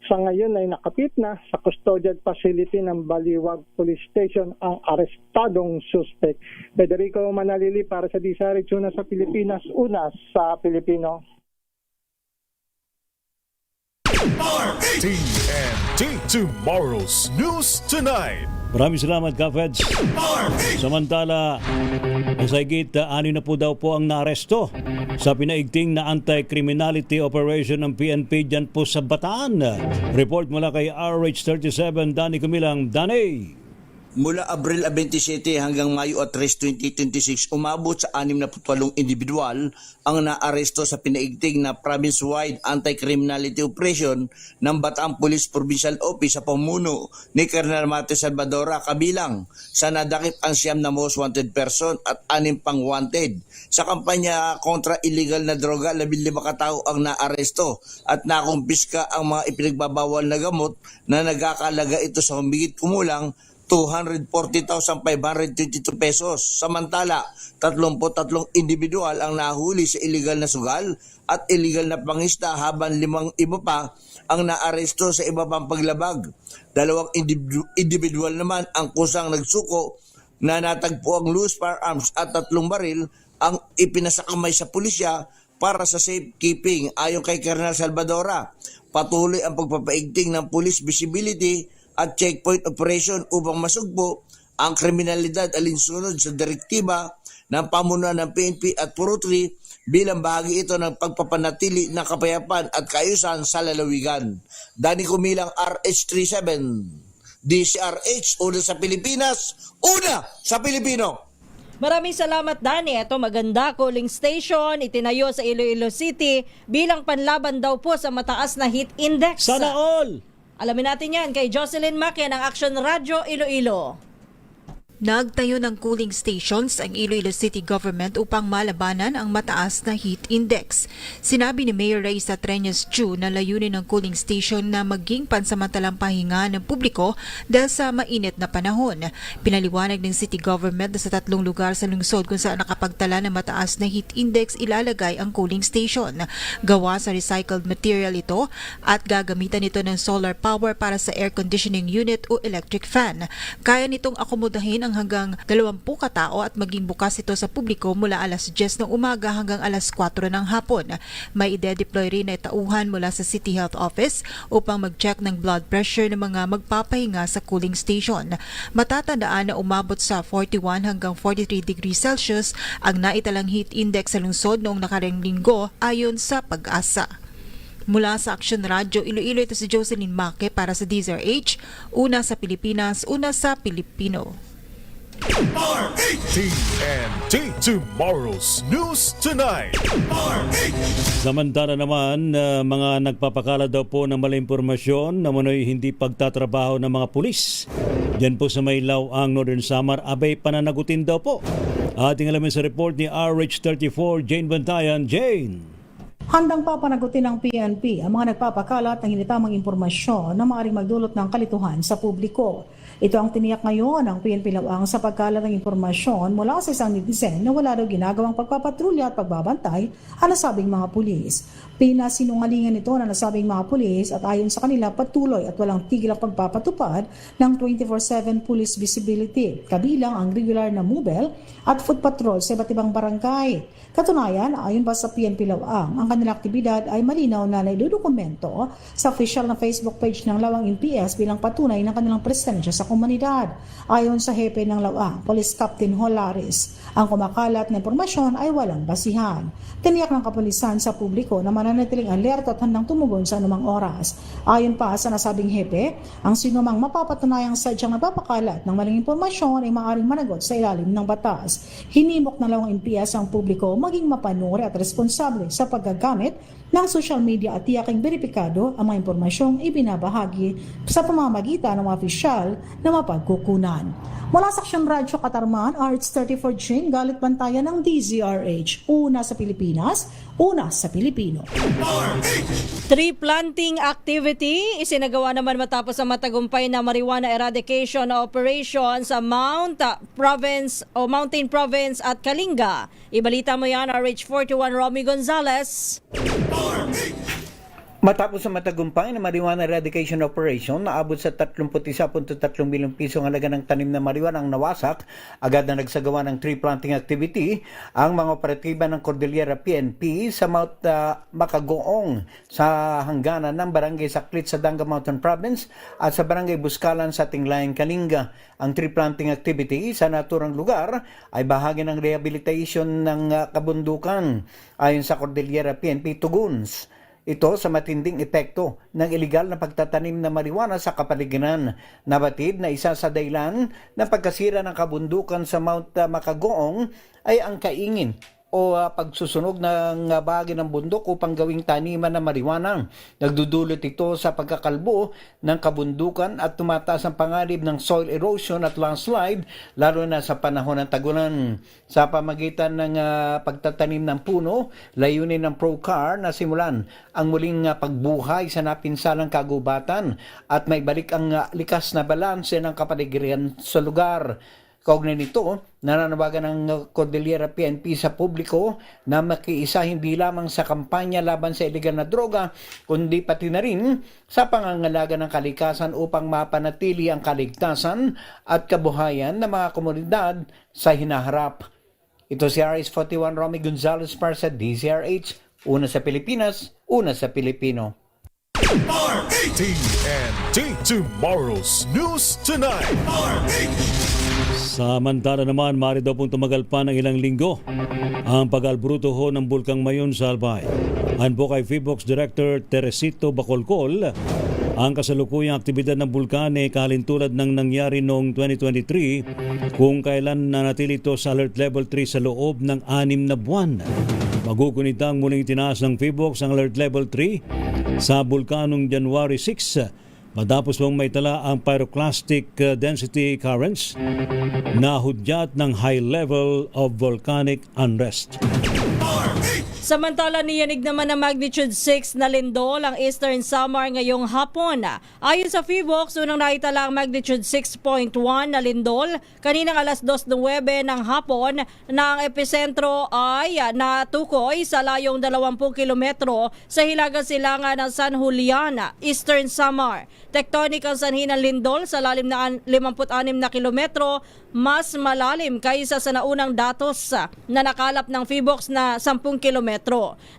Sa ngayon ay nakapit na sa custodial facility ng Baliwag Police Station ang arestadong suspect. Federico Manalili para sa DCRH, una sa Pilipinas, una sa Pilipino. TNT Tomorrow's News Tonight. Maraming salamat, Ka-Feds. Samantala, nasa higit 6 na po daw po ang naaresto sa pinaigting na anti-criminality operation ng PNP dyan po sa Bataan. Report mula kay RH37, Danny Kumilang. Danny! Mula Abril 27 hanggang Mayo 3, 2026, umabot sa 68 individual ang naaresto sa pinaigting na province-wide anti-criminality operation ng Bataan Police Provincial Office sa pamuno ni Colonel Mate Salvadora, kabilang sa nadakip ang 9 na most wanted person at 6 pang wanted. Sa kampanya kontra illegal na droga, 15 katao ang naaresto at nakumpiska ang mga ipinagbabawal na gamot na nagkakalaga ito sa humigit kumulang 240,522 pesos. Samantala, 33 individual ang nahuli sa illegal na sugal at illegal na pangisda, habang 5 iba pa ang naaresto sa iba pang paglabag. 2 individual naman ang kusang nagsuko na natagpo ang loose firearms at 3 baril ang ipinasakamay sa pulisya para sa safekeeping. Ayon kay Colonel Salvadora, patuloy ang pagpapaigting ng police visibility at checkpoint operation upang masugpo ang kriminalidad alinsunod sa direktiba ng pamunuan ng PNP at Puro 3 bilang bahagi ito ng pagpapanatili ng kapayapaan at kaayusan sa lalawigan. Danny Kumilang, RH37, DCRH, una sa Pilipinas, una sa Pilipino. Maraming salamat, Danny. Ito, maganda cooling station itinayo sa Iloilo City bilang panlaban daw po sa mataas na heat index. Sana all! Alamin natin yan kay Jocelyn Maque ng Action Radio Iloilo. Nagtayo ng cooling stations ang Iloilo City Government upang malabanan ang mataas na heat index. Sinabi ni Mayor Raisa Treñas Chu na layunin ng cooling station na maging pansamantalang pahinga ng publiko dahil sa mainit na panahon. Pinaliwanag ng City Government na sa 3 lugar sa lungsod kung saan nakapagtala ng mataas na heat index ilalagay ang cooling station. Gawa sa recycled material ito at gagamitan ito ng solar power para sa air conditioning unit o electric fan. Kaya nitong akomodahin ang hanggang 20 katao at maging bukas ito sa publiko mula alas 10 ng umaga hanggang alas 4 ng hapon. May ide-deploy rin na tauhan mula sa City Health Office upang mag-check ng blood pressure ng mga magpapahinga sa cooling station. Matatandaan na umabot sa 41 hanggang 43 degrees Celsius ang naitalang heat index sa lungsod noong nakarang linggo ayon sa Pag-asa. Mula sa Action Radio Iloilo, ito si Jocelyn Maque para sa DZRH, una sa Pilipinas, una sa Pilipino. TNT Tomorrow's News Tonight. Samantala naman, mga nagpapakala daw po ng maling impormasyon na manoy hindi pagtatrabaho ng mga pulis. Diyan po sa Maylao ang Northern Samar, abay pananagutin daw po. Ating alamin sa report ni RH34 Jane Bantayan. Jane! Handang papanagutin ng PNP ang mga nagpapakalat ng hindi tamang impormasyon na maaaring magdulot ng kalituhan sa publiko. Ito ang tiniyak ngayon ng PNP Laoang sa pagkalat ng impormasyon mula sa isang netizen na wala daw ginagawang pagpapatrulya at pagbabantay ang nasabing mga pulis. Pinasinungalingan nito na nasabing mga pulis at ayon sa kanila patuloy at walang tigil ang pagpapatupad ng 24/7 police visibility, kabilang ang regular na mobile at foot patrol sa iba't ibang barangay. Katunayan, ayon pa sa PNP Laoang, ang kanilang aktibidad ay malinaw na naidodokumento sa official na Facebook page ng Laoang MPS bilang patunay ng kanilang presensya sa komunidad. Ayon sa hepe ng Laoang, Police Captain Holaris, ang kumakalat na impormasyon ay walang basihan. Tiniyak ng kapulisan sa publiko na mananatiling alerto at handang tumugon sa anumang oras. Ayon pa sa nasabing hepe, ang sinumang mapapatunayang sadyang napapakalat ng maling impormasyon ay maaaring managot sa ilalim ng batas. Hinimok ng Laoang MPS ang publiko maging mapanuri at responsable sa paggagamit ng social media at tiyaking beripikado ang mga impormasyong ibinabahagi sa pamamagitan ng mga opisyal na mapagkukunan. Mula sa Aksyon Radyo Katarman, RH34 Jane, Galit Bantayan ng DZRH. Una sa Pilipinas, una sa Pilipino. Tree planting activity isinagawa naman matapos ang matagumpay na marijuana eradication operation sa Mountain Province at Kalinga. Ibalita mo yan, RH41 Romy Gonzalez. Matapos ang matagumpay na marijuana eradication operation, naabot sa 31.3 milyong piso ang halaga ng tanim na marijuana ang nawasak. Agad na nagsagawa ng tree planting activity ang mga operatiba ng Cordillera PNP sa Mount Makagoong sa hangganan ng Barangay Saklit sa Danga Mountain Province at sa Barangay Buskalan sa Tinglayan, Kalinga. Ang tree planting activity sa naturang lugar ay bahagi ng rehabilitation ng kabundukan ayon sa Cordillera PNP Tuguns. Ito sa matinding epekto ng ilegal na pagtatanim ng marijuana sa kapaligiran. Nabatid na isa sa dahilan ng pagkasira ng kabundukan sa Mount Makagoong ay ang kaingin o pagsusunog ng bahagi ng bundok upang gawing taniman ng marijuana. Nagdudulot ito sa pagkakalbo ng kabundukan at tumataas ang panganib ng soil erosion at landslide lalo na sa panahon ng tagulan. Sa pamagitan ng pagtatanim ng puno, layunin ng ProCar na simulan ang muling pagbuhay sa napinsalang kagubatan at may balik ang likas na balanse ng kapaligiran sa lugar. Kaugnay nito, nananawagan ng Cordillera PNP sa publiko na makiisa hindi lamang sa kampanya laban sa iligal na droga, kundi pati na rin sa pangangalaga ng kalikasan upang mapanatili ang kaligtasan at kabuhayan ng mga komunidad sa hinaharap. Ito si RH41 Romy Gonzalez para sa DZRH, una sa Pilipinas, una sa Pilipino. TNT Tomorrow's News Tonight. Samantala naman, maaari daw pong tumagal pa ng ilang linggo ang pag-albruto ho ng Bulkang Mayon sa Albay. Ayon po kay FIBOX Director Teresito Bacolcol, ang kasalukuyang aktibidad ng bulkan ay kalintulad ng nangyari noong 2023 kung kailan nanatili ito sa Alert Level 3 sa loob ng 6 na buwan. Magugunitang muling tinaas ng FIBOX ang Alert Level 3 sa bulkanong January 6 matapos mong maitala ang pyroclastic density currents na hudyat ng high level of volcanic unrest. Samantala, niyanig naman ng magnitude 6 na lindol ang Eastern Samar ngayong hapon. Ayon sa FIBOX, unang naitala ang magnitude 6.1 na lindol kaninang alas 2:09 ng hapon na ang epicentro ay natukoy sa layong 20 kilometro sa hilagang silangan ng San Julian, Eastern Samar. Tectonic ang sanhi ng lindol sa lalim na 56 na kilometro, mas malalim kaysa sa naunang datos na nakalap ng FIBOX na 10 kilometro.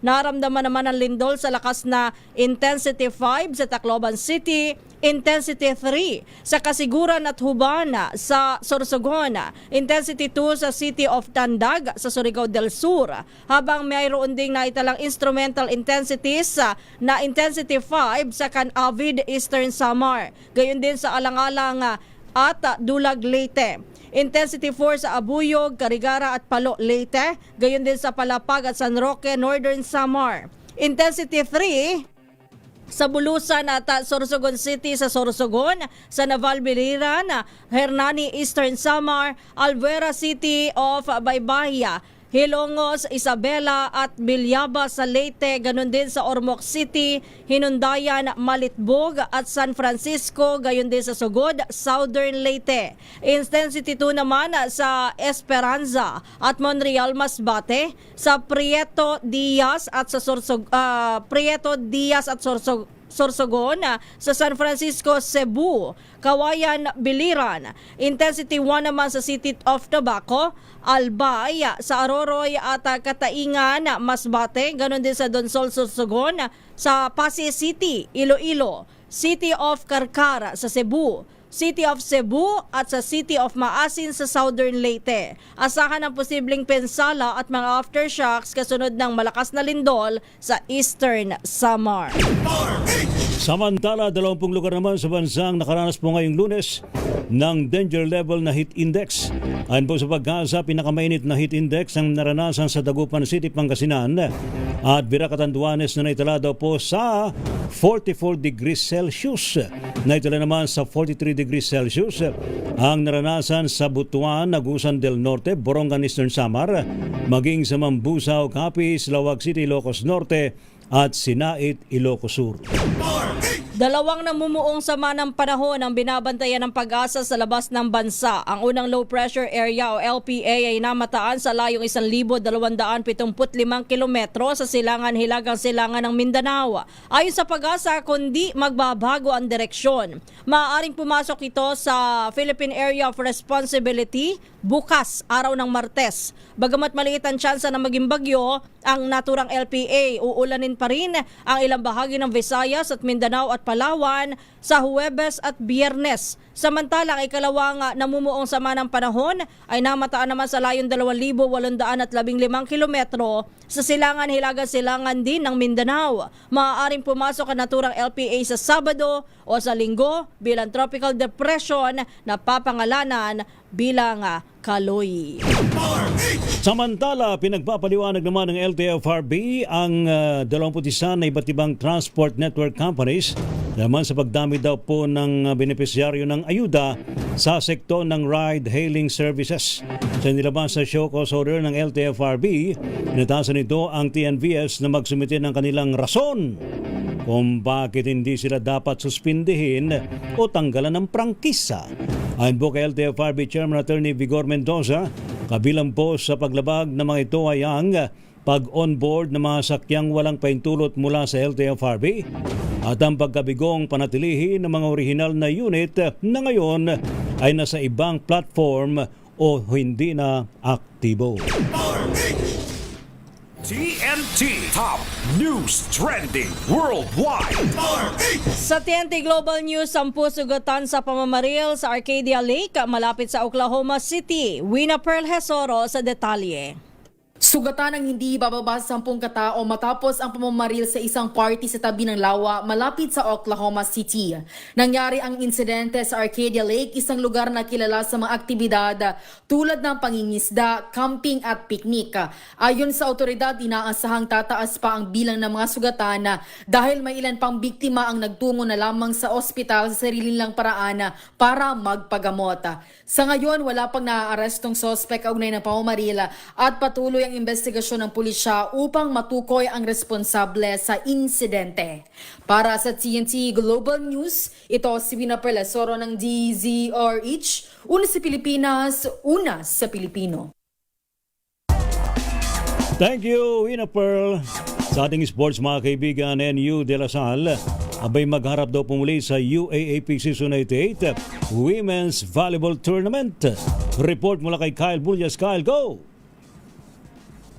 Naramdaman naman ang lindol sa lakas na intensity 5 sa Tacloban City, intensity 3 sa Kasiguran at Hubana sa Sorsogon, intensity 2 sa City of Tandag sa Surigao del Sur, habang mayroon ding naitalang instrumental intensities na intensity 5 sa Canavid, Eastern Samar. Gayon din sa alang-alang at Dulag, Leyte. Intensity 4 sa Abuyog, Carigara at Palo, Leyte. Gayon din sa Palapag at San Roque, Northern Samar. Intensity 3 sa Bulusan at Sorsogon City sa Sorsogon, sa Naval Biliran, Hernani, Eastern Samar, Albuera City of Baybaya, Hilongos, Isabela at Bilyaba sa Leyte, ganun din sa Ormoc City, Hinundayan, Malitbog at San Francisco, gayon din sa Sugod, Southern Leyte. Intensity 2 naman sa Esperanza at Monreal, Masbate, sa Prieto Diaz at sa Sorsogon, sa San Francisco, Cebu, Kawayan, Biliran. Intensity 1 naman sa City of Tabaco, Albay, sa Aroroy at Kataingan, Masbate, ganon din sa Donsol, Sorsogon, sa Pasay City, Iloilo, City of Carcar sa Cebu, City of Cebu at sa City of Maasin sa Southern Leyte. Asahan ang posibleng pensala at mga aftershocks kasunod ng malakas na lindol sa Eastern Samar. Samantala, 20 lugar naman sa bansang nakaranas po ngayong Lunes ng danger level na heat index. Ayon po sa Pag-asa, pinakamainit na heat index ang naranasan sa Dagupan City, Pangasinan at Vira, Catanduanes na naitala daw po sa 44 degrees Celsius. Naitala naman sa 43 degrees Celsius ang naranasan sa Butuan, Agusan del Norte, Borongan, Eastern Samar, maging sa Mambusaw, Capiz, Lawag City, Ilocos Norte at Sinait, Ilocos Sur. Dalawang namumuong sama ng panahon ang binabantayan ng Pag-asa sa labas ng bansa. Ang unang low pressure area o LPA ay namataan sa layong 1,275 kilometro sa silangan hilagang silangan ng Mindanao. Ayon sa Pag-asa, kundi magbabago ang direksyon. Maaaring pumasok ito sa Philippine Area of Responsibility bukas, araw ng Martes. Bagamat maliit ang tsansa na maging bagyo, ang naturang LPA, uulanin pa rin ang ilang bahagi ng Visayas at Mindanao at Palawan sa Huwebes at Biyernes. Samantalang ikalawang namumuong sama ng panahon ay namataan naman sa layong 2,815 kilometro sa silangan hilagang silangan din ng Mindanao. Maaaring pumasok ang naturang LPA sa Sabado o sa Linggo bilang tropical depression na papangalanan bilang Kaloy. Samantala, pinagpapaliwanag naman ng LTFRB ang 21 na iba't ibang transport network companies naman sa pagdami daw po ng benepisyaryo ng ayuda sa sektor ng ride-hailing services. Sa nilabas sa show cause order ng LTFRB, inatasan nito ang TNVS na magsumite ng kanilang rason kung bakit hindi sila dapat suspindihin o tanggalan ng prangkisa. Ayon po kay LTFRB Chairman Attorney Vigor Mendoza, kabilang po sa paglabag ng mga ito ay ang pag-onboard ng mga sakyang walang paintulot mula sa LTFRB at ang pagkabigong panatilihin ng mga orihinal na unit na ngayon ay nasa ibang platform o hindi na aktibo. TNT Top News Trending Worldwide. Sa TNT Global News, 10 sugatan sa pamamaril sa Arcadia Lake malapit sa Oklahoma City. Wina Pearl Hesoro sa detalye. Sugatan ang hindi bababa sa 10 katao matapos ang pamamaril sa isang party sa tabi ng lawa malapit sa Oklahoma City. Nangyari ang insidente sa Arcadia Lake, isang lugar na kilala sa mga aktibidad tulad ng pangingisda, camping at picnic. Ayon sa otoridad, inaasahang tataas pa ang bilang ng mga sugatan dahil may ilan pang biktima ang nagtungo na lamang sa ospital sa sarili nilang paraan para magpagamot. Sa ngayon, wala pang naaarestong sospek kaugnay ng pamamaril at patuloy ang investigasyon ng pulisya upang matukoy ang responsable sa insidente. Para sa TNT Global News, ito si Wina Pearl Hesoro ng DZRH, una sa Pilipinas, una sa Pilipino. Thank you, Wina Pearl. Sa ating sports mga kaibigan, NU De La Salle abay magharap daw po muli sa UAAP Season 88 Women's Volleyball Tournament. Report mula kay Kyle Bullas. Kyle, go!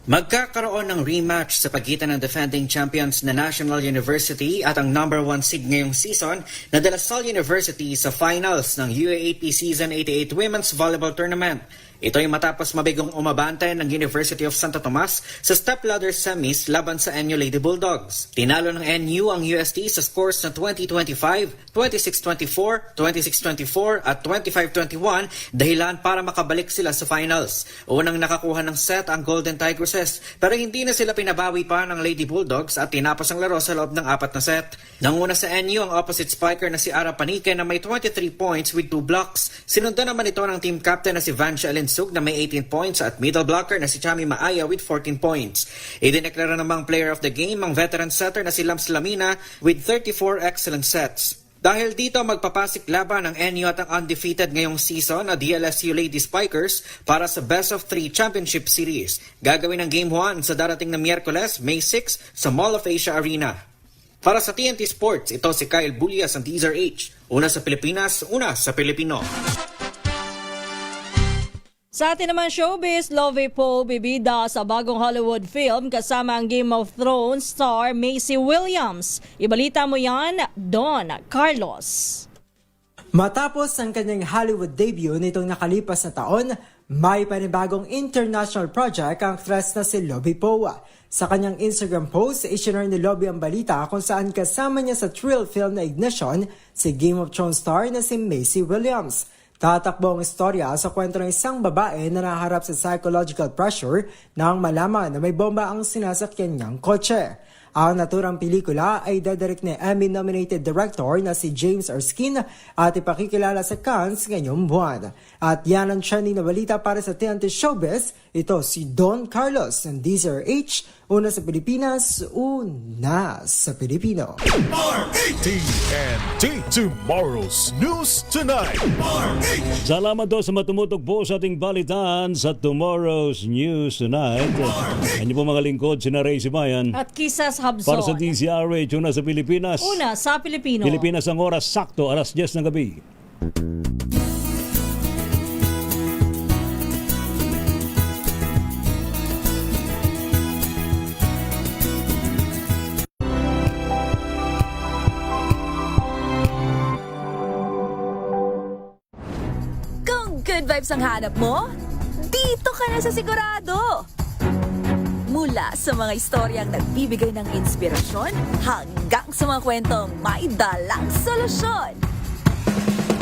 Magkakaroon ng rematch sa pagitan ng defending champions na National University at ang number 1 seed ngayong season na De La Salle University sa finals ng UAAP Season 88 Women's Volleyball Tournament. Ito ay matapos mabigong umabante ng University of Santo Tomas sa stepladder semis laban sa NU Lady Bulldogs. Tinalo ng NU ang UST sa scores na 20-25, 26-24, 26-24 at 25-21 dahilan para makabalik sila sa finals. Unang nakakuha ng set ang Golden Tigresses pero hindi na sila pinabawi pa ng Lady Bulldogs at tinapos ang laro sa loob ng 4 na set. Nanguna sa NU ang opposite spiker na si Ara Panique na may 23 points with 2 blocks. Sinundan naman ito ng team captain na si Vancia Alinsug na may 18 points at middle blocker na si Chami Maaya with 14 points. Idineklara namang player of the game ang veteran setter na si Lams Lamina with 34 excellent sets. Dahil dito magpapasik laban ng NU at ang undefeated ngayong season na DLSU Lady Spikers para sa Best of 3 Championship Series. Gagawin ang Game 1 sa darating na Miyerkules, May 6 sa Mall of Asia Arena. Para sa TNT Sports, ito si Kyle Bulias ng Teaser H. Una sa Pilipinas, una sa Pilipino. Sa atin naman showbiz, Lovie Poe bibida sa bagong Hollywood film kasama ang Game of Thrones star Maisie Williams. Ibalita mo yan, Don Carlos. Matapos ang kanyang Hollywood debut nitong nakalipas na taon, may panibagong international project ang actress na si Lovie Poe. Sa kanyang Instagram post, isinare ni Lovie ang balita kung saan kasama niya sa thrill film na Ignition si Game of Thrones star na si Maisie Williams. Tatakbo ang istorya sa kwento ng isang babae na naharap sa psychological pressure nang malaman na may bomba ang sinasakyan niyang kotse. Ang naturang pelikula ay dadirect ni Emmy-nominated director na si James Erskine at ipakikilala sa Cannes ngayong buwan. At yan ang trending na balita para sa TNT Showbiz. Ito si Don Carlos ng Deezer H. Una sa Pilipinas, una sa Pilipino. TNT Tomorrow's News Tonight. Salamat daw sa matumutugpo sa ating balitaan sa Tomorrow's News Tonight. Ano po mga lingkod, sina Ray Sibayan. At Kisas Habson. Para sa DZRH, una sa Pilipinas. Una sa Pilipino. Pilipinas ang oras sakto, alas 10 ng gabi. Good vibes ang hanap mo? Dito ka na sa Sigurado! Mula sa mga istoryang nagbibigay ng inspirasyon hanggang sa mga kwentong may dalang solusyon.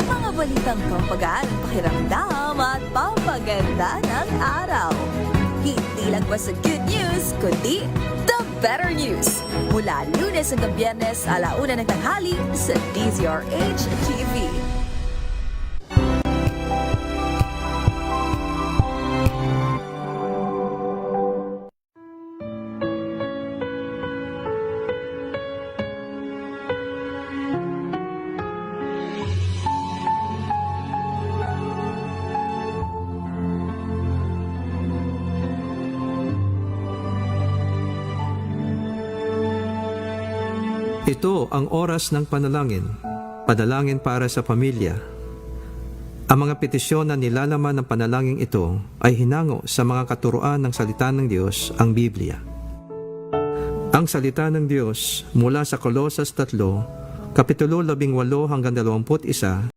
Mga balitang pampagaan ang pakiramdam at pampaganda ng araw. Hindi lang ba sa good news, kundi the better news. Mula Lunes hanggang Biyernes, 1:00 ng tanghali sa DZRH TV. Ito ang oras ng panalangin, panalangin para sa pamilya. Ang mga petisyon na nilalaman ng panalangin ito ay hinango sa mga katuruan ng salita ng Diyos, ang Biblia. Ang salita ng Diyos mula sa Kolosas 3, Kapitulo 18 hanggang 21,